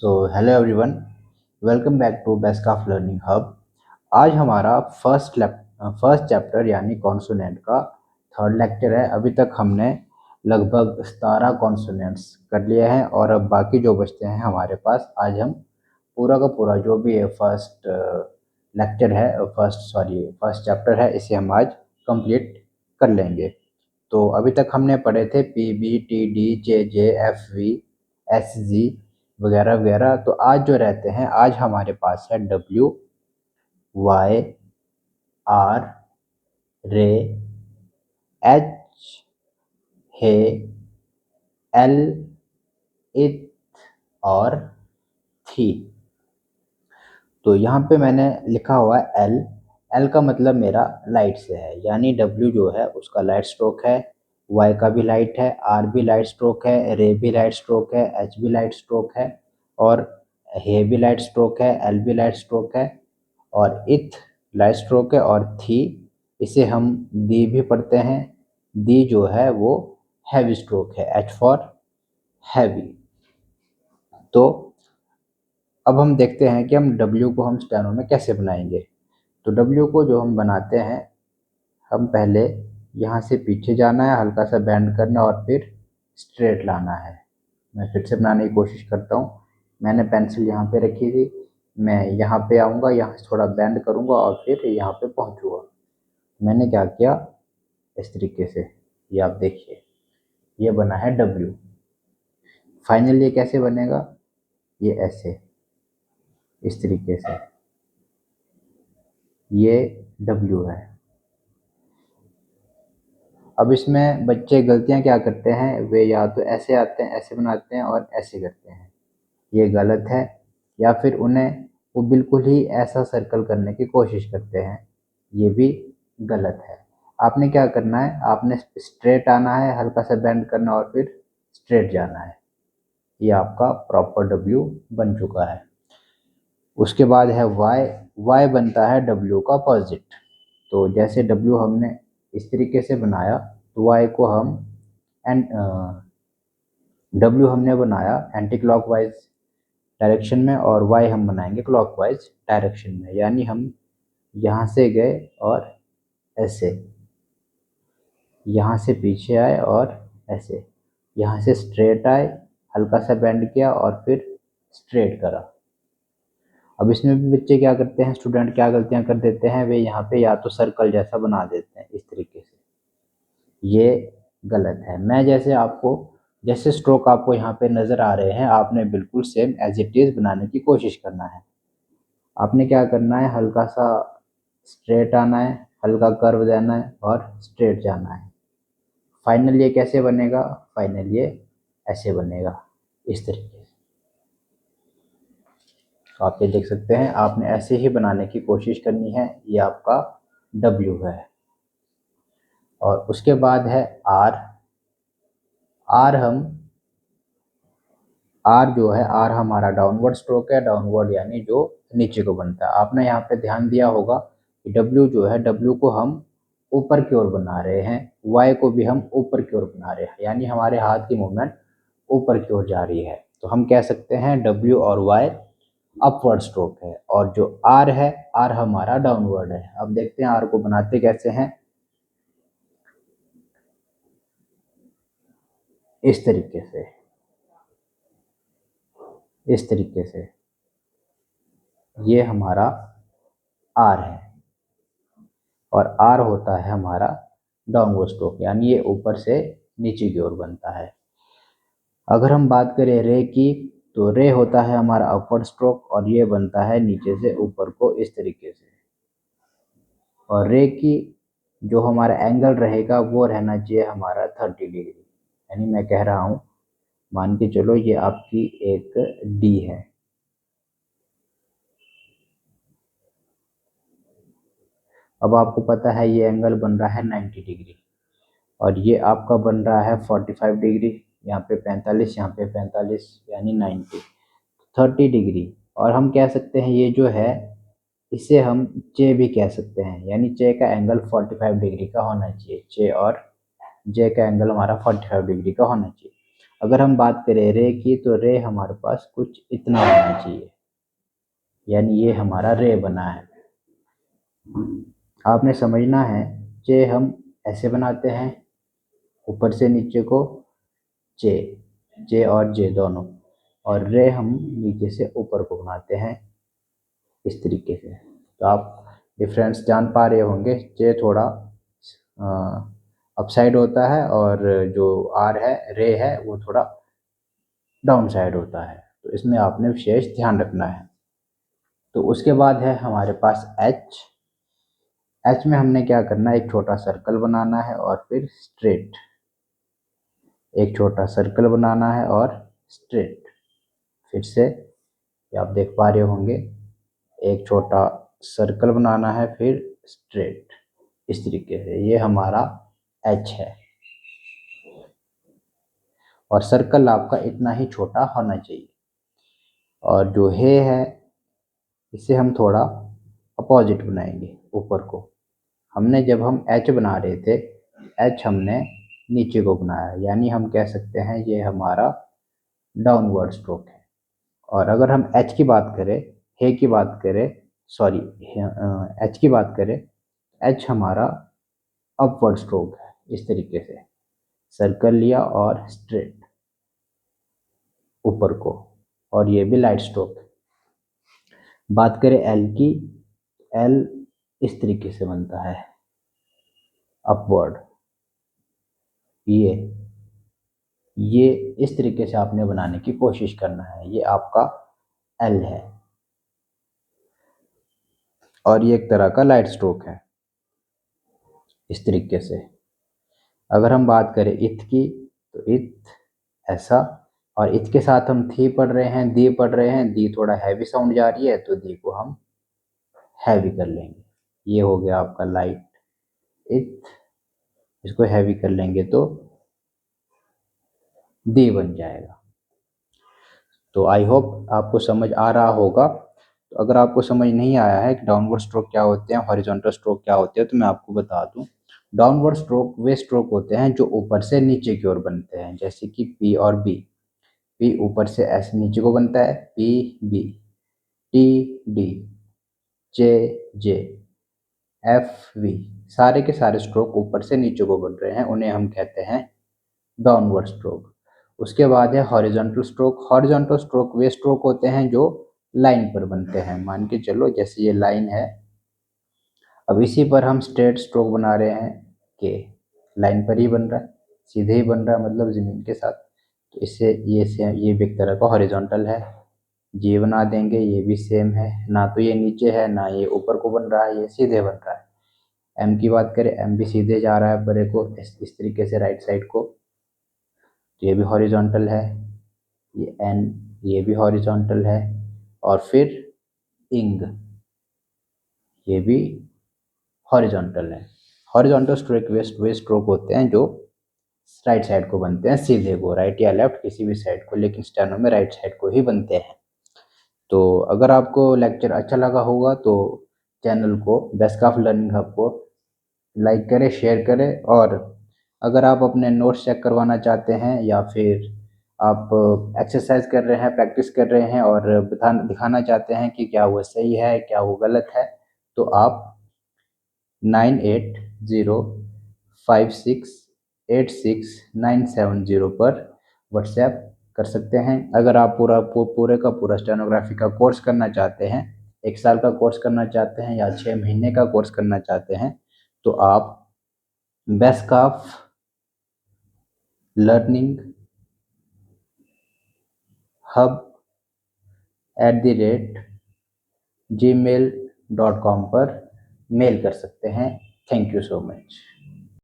Hello everyone, welcome back to बेस्कॉफ learning hub. आज हमारा फर्स्ट चैप्टर यानी कॉन्सोनेंट का थर्ड लेक्चर है। अभी तक हमने लगभग 17 कॉन्सोनेंट्स कर लिए हैं और अब बाकी जो बचते हैं हमारे पास, आज हम पूरा का पूरा जो भी है फर्स्ट लेक्चर है, फर्स्ट चैप्टर है, इसे हम आज कंप्लीट कर लेंगे। तो अभी तक हमने पढ़े थे P B T D J J F V S G वगैरह वगैरह। तो आज जो रहते हैं, आज हमारे पास है डब्ल्यू, वाई, आर, रे, एच, हे, एल, इथ और थी। तो यहाँ पे मैंने लिखा हुआ है एल। एल का मतलब मेरा लाइट से है, यानी डब्ल्यू जो है उसका लाइट स्ट्रोक है, वाई का भी लाइट है, आर भी लाइट स्ट्रोक है, रे भी लाइट स्ट्रोक है, एच भी लाइट स्ट्रोक है और हे भी लाइट स्ट्रोक है, एल भी लाइट स्ट्रोक है और इथ लाइट स्ट्रोक है और थी, इसे हम दी भी पढ़ते हैं। दी जो है वो हैवी स्ट्रोक है, एच फॉर हैवी। तो अब हम देखते हैं कि हम W को हम स्टेनो में कैसे बनाएंगे। तो W को जो हम बनाते हैं, हम पहले यहाँ से पीछे जाना है, हल्का सा बेंड करना और फिर स्ट्रेट लाना है। मैं फिर से बनाने की कोशिश करता हूँ। मैंने पेंसिल यहाँ पे रखी थी, मैं यहाँ पे आऊँगा, यहाँ से थोड़ा बेंड करूँगा और फिर यहाँ पे पहुँचूँगा। मैंने क्या किया, इस तरीके से, ये आप देखिए, ये बना है W। फाइनल ये कैसे बनेगा, ये ऐसे, इस तरीके से, ये W है। अब इसमें बच्चे गलतियां क्या करते हैं, वे या तो ऐसे आते हैं, ऐसे बनाते हैं और ऐसे करते हैं, ये गलत है। या फिर उन्हें वो बिल्कुल ही ऐसा सर्कल करने की कोशिश करते हैं, ये भी गलत है। आपने क्या करना है, आपने स्ट्रेट आना है, हल्का सा बेंड करना और फिर स्ट्रेट जाना है। ये आपका प्रॉपर डब्ल्यू बन चुका है। उसके बाद है वाई। वाई बनता है डब्ल्यू का अपोजिट। तो जैसे डब्ल्यू हमने इस तरीके से बनाया, तो वाई को हम एंड डब्ल्यू हमने बनाया एंटी क्लॉकवाइज डायरेक्शन में और वाई हम बनाएंगे क्लॉकवाइज डायरेक्शन में। यानी हम यहाँ से गए और ऐसे, यहाँ से पीछे आए और ऐसे, यहाँ से स्ट्रेट आए, हल्का सा बेंड किया और फिर स्ट्रेट करा। अब इसमें भी बच्चे क्या करते हैं, स्टूडेंट क्या गलतियां कर देते हैं, वे यहाँ पे या तो सर्कल जैसा बना देते हैं इस तरीके से, ये गलत है। मैं जैसे स्ट्रोक आपको यहाँ पे नज़र आ रहे हैं, आपने बिल्कुल सेम एज इट इज़ बनाने की कोशिश करना है। आपने क्या करना है, हल्का सा स्ट्रेट आना है, हल्का कर्व देना है और स्ट्रेट जाना है। फाइनल ये कैसे बनेगा, फाइनल ये ऐसे बनेगा, इस तरीके से। तो आप ये देख सकते हैं, आपने ऐसे ही बनाने की कोशिश करनी है। ये आपका W है। और उसके बाद है R। आर जो है, आर हमारा डाउनवर्ड स्ट्रोक है। डाउनवर्ड यानी जो नीचे को बनता है। आपने यहाँ पे ध्यान दिया होगा कि डब्ल्यू जो है, डब्ल्यू को हम ऊपर की ओर बना रहे हैं, वाई को भी हम ऊपर की ओर बना रहे हैं, यानी हमारे हाथ की मूवमेंट ऊपर की ओर जा रही है। तो हम कह सकते हैं डब्ल्यू और वाई अपवर्ड स्ट्रोक है और जो आर है, आर हमारा डाउनवर्ड है। अब देखते हैं आर को बनाते कैसे हैं। इस तरीके से, इस तरीके से, ये हमारा आर है और आर होता है हमारा डाउनवर्ड स्ट्रोक, यानी ये ऊपर से नीचे की ओर बनता है। अगर हम बात करें रे की, तो रे होता है हमारा अपवर्ड स्ट्रोक और ये बनता है नीचे से ऊपर को इस तरीके से। और रे की जो हमारा एंगल रहेगा वो रहना चाहिए हमारा 30 डिग्री। यानी मैं कह रहा हूँ, मान के चलो ये आपकी एक डी है, अब आपको पता है ये एंगल बन रहा है 90 डिग्री और ये आपका बन रहा है 45 डिग्री, यहाँ पे 45, यहाँ पे 45, यानी 90, 30 डिग्री। और हम कह सकते हैं ये जो है, इसे हम जे भी कह सकते हैं, यानी जे का एंगल 45 डिग्री का होना चाहिए। जे और जे का एंगल हमारा 45 डिग्री का होना चाहिए। अगर हम बात करें रे की, तो रे हमारे पास कुछ इतना होना चाहिए, यानी ये हमारा रे बना है। आपने समझना है, जे हम ऐसे बनाते हैं ऊपर से नीचे को, जे जे और जे दोनों, और रे हम नीचे से ऊपर को बनाते हैं इस तरीके से। तो आप डिफरेंस जान पा रहे होंगे, जे थोड़ा अपसाइड होता है और जो आर है, रे है, वो थोड़ा डाउन साइड होता है। तो इसमें आपने विशेष ध्यान रखना है। तो उसके बाद है हमारे पास एच। एच में हमने क्या करना है, एक छोटा सर्कल बनाना है और फिर स्ट्रेट, एक छोटा सर्कल बनाना है और स्ट्रेट। फिर से ये आप देख पा रहे होंगे, एक छोटा सर्कल बनाना है फिर स्ट्रेट, इस तरीके से। ये हमारा एच है, और सर्कल आपका इतना ही छोटा होना चाहिए। और जो है इसे हम थोड़ा अपोजिट बनाएंगे ऊपर को। हमने जब हम एच बना रहे थे, एच हमने नीचे को बनाया, यानी हम कह सकते हैं ये हमारा डाउनवर्ड स्ट्रोक है। और अगर हम एच की बात करें, हे की बात करें, सॉरी, एच की बात करें, एच हमारा अपवर्ड स्ट्रोक है। इस तरीके से सर्कल लिया और स्ट्रेट ऊपर को, और ये भी लाइट स्ट्रोक। बात करें एल की, एल इस तरीके से बनता है, अपवर्ड। ये इस तरीके से आपने बनाने की कोशिश करना है। ये आपका एल है, और ये एक तरह का लाइट स्ट्रोक है, इस तरीके से। अगर हम बात करें इथ की, तो इथ ऐसा, और इथ के साथ हम थी पढ़ रहे हैं, दी पढ़ रहे हैं, दी थोड़ा हैवी साउंड जा रही है, तो दी को हम हैवी कर लेंगे। ये हो गया आपका लाइट इथ। इसको हैवी कर लेंगे तो दी बन जाएगा। तो आई होप आपको समझ आ रहा होगा। तो अगर आपको समझ नहीं आया है कि डाउनवर्ड स्ट्रोक क्या होते हैं, हॉरिजॉन्टल स्ट्रोक क्या होते हैं, तो मैं आपको बता दूं। डाउनवर्ड स्ट्रोक वे स्ट्रोक होते हैं जो ऊपर से नीचे की ओर बनते हैं, जैसे कि पी और बी। पी ऊपर से ऐसे नीचे को बनता है, P B, T D, J J, F V. सारे के सारे स्ट्रोक ऊपर से नीचे को बन रहे हैं, उन्हें हम कहते हैं डाउनवर्ड स्ट्रोक। उसके बाद है हॉरिजॉन्टल स्ट्रोक। हॉरिजॉन्टल स्ट्रोक वे स्ट्रोक होते हैं जो लाइन पर बनते हैं। मान के चलो जैसे ये लाइन है, अब इसी पर हम स्ट्रेट स्ट्रोक बना रहे हैं, कि लाइन पर ही बन रहा है, सीधे ही बन रहा है, मतलब ज़मीन के साथ। तो इससे ये सेम, ये भी एक तरह का हॉरिजॉन्टल है। ये बना देंगे, ये भी सेम है, ना तो ये नीचे है ना ये ऊपर को बन रहा है, ये सीधे बन रहा है। एम की बात करें, एम भी सीधे जा रहा है बड़े को, इस तरीके से राइट साइड को, तो ये भी हॉरिजॉन्टल है। ये एन, ये भी हॉरिजॉन्टल है। और फिर इंग, ये भी हॉरिजॉन्टल है। हॉरिजॉन्टल स्ट्रोक वे स्ट्रोक होते हैं जो राइट साइड को बनते हैं, सीधे को, राइट या लेफ्ट किसी भी साइड को, लेकिन स्टेनो में राइट साइड को ही बनते हैं। तो अगर आपको लेक्चर अच्छा लगा होगा तो चैनल को, बेस्ट ऑफ लर्निंग हब को लाइक करें, शेयर करें। और अगर आप अपने नोट्स चेक करवाना चाहते हैं, या फिर आप एक्सरसाइज कर रहे हैं, प्रैक्टिस कर रहे हैं और दिखाना चाहते हैं कि क्या वो सही है, क्या वो गलत है, तो आप 9806868970 पर व्हाट्सएप कर सकते हैं। अगर आप पूरे का पूरा स्टेनोग्राफी का कोर्स करना चाहते हैं, 1 साल का कोर्स करना चाहते हैं या 6 महीने का कोर्स करना चाहते हैं, तो आप best of learning hub @gmail.com पर मेल कर सकते हैं। Thank you so much.